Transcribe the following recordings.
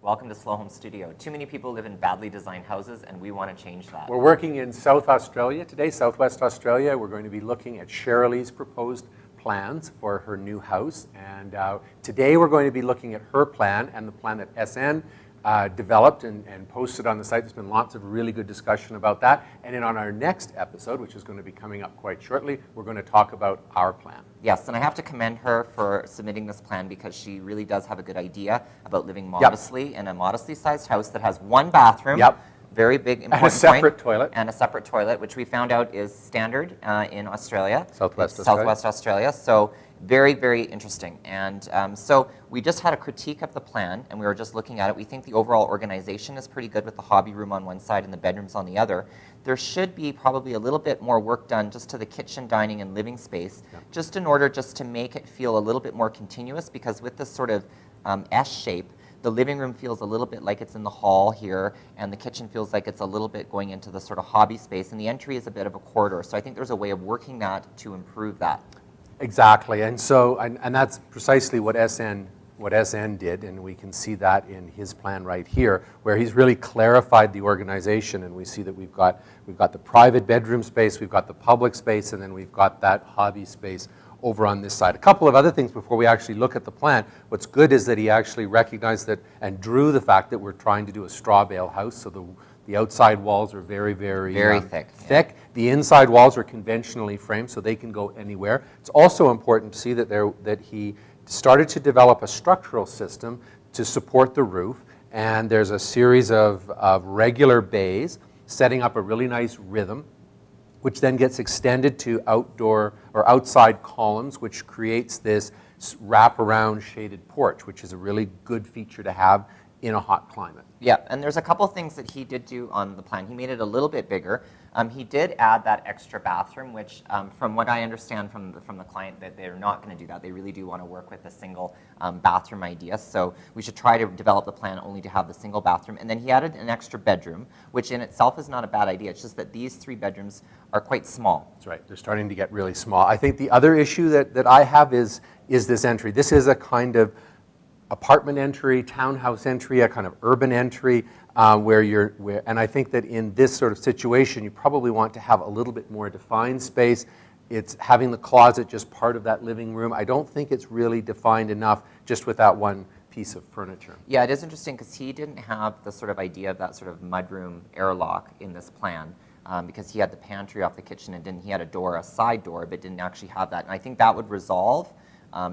Welcome to Slow Home Studio. Too many people live in badly designed houses, and we want to change that. We're working in South Australia today, Southwest Australia. We're going to be looking at Sherylee's proposed plans for her new house. And today we're going to be looking at her plan and the plan that SN developed and posted on the site. There's been lots of really good discussion about that. And then on our next episode, which is going to be coming up quite shortly, we're going to talk about our plan. Yes, and I have to commend her for submitting this plan because she really does have a good idea about living modestly in a modestly sized house that has one bathroom. Very big, important and a separate toilet. And a separate toilet, which we found out is standard in Australia. Southwest Australia. So very, very interesting. And so we just had a critique of the plan, and we were just looking at it. We think the overall organization is pretty good with the hobby room on one side and the bedrooms on the other. There should be probably a little bit more work done just to the kitchen, dining, and living space, just in order just to make it feel a little bit more continuous, because with this sort of S shape, the living room feels a little bit like it's in the hall here, and the kitchen feels like it's a little bit going into the sort of hobby space, and the entry is a bit of a corridor. So I think there's a way of working that to improve that. Exactly, and so and that's precisely what SN did, and we can see that in his plan right here, where he's really clarified the organization, and we see that we've got the private bedroom space, we've got the public space, and then we've got that hobby space over on this side. A couple of other things before we actually look at the plan. What's good is that he actually recognized that and drew the fact that we're trying to do a straw bale house, so the outside walls are very thick. Yeah. The inside walls are conventionally framed, so they can go anywhere. It's also important to see that he started to develop a structural system to support the roof, and there's a series of regular bays setting up a really nice rhythm, which then gets extended to outdoor or outside columns, which creates this wraparound shaded porch, which is a really good feature to have in a hot climate. Yeah, and there's a couple things that he did do on the plan. He made it a little bit bigger. He did add that extra bathroom, which from what I understand from the client, that they're not going to do that. They really do want to work with a single bathroom idea. So we should try to develop the plan only to have the single bathroom. And then he added an extra bedroom, which in itself is not a bad idea. It's just that these 3 bedrooms are quite small. That's right. They're starting to get really small. I think the other issue that I have is this entry. This is a kind of apartment entry, townhouse entry, a kind of urban entry, and I think that in this sort of situation, you probably want to have a little bit more defined space. It's having the closet just part of that living room. I don't think it's really defined enough just with that one piece of furniture. Yeah, it is interesting because he didn't have the sort of idea of that sort of mudroom airlock in this plan. Because he had the pantry off the kitchen and he had a side door, but didn't actually have that. And I think that would resolve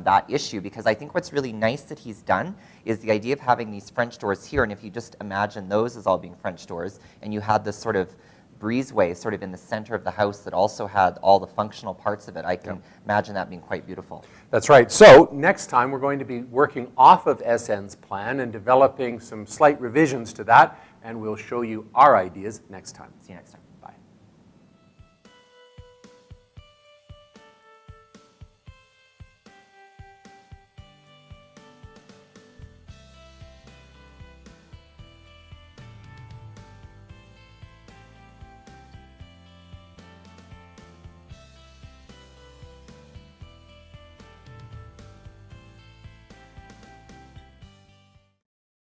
that issue, because I think what's really nice that he's done is the idea of having these French doors here, and if you just imagine those as all being French doors, and you had this sort of breezeway sort of in the center of the house that also had all the functional parts of it, I can imagine that being quite beautiful. That's right. So next time we're going to be working off of SN's plan and developing some slight revisions to that, and we'll show you our ideas next time. See you next time.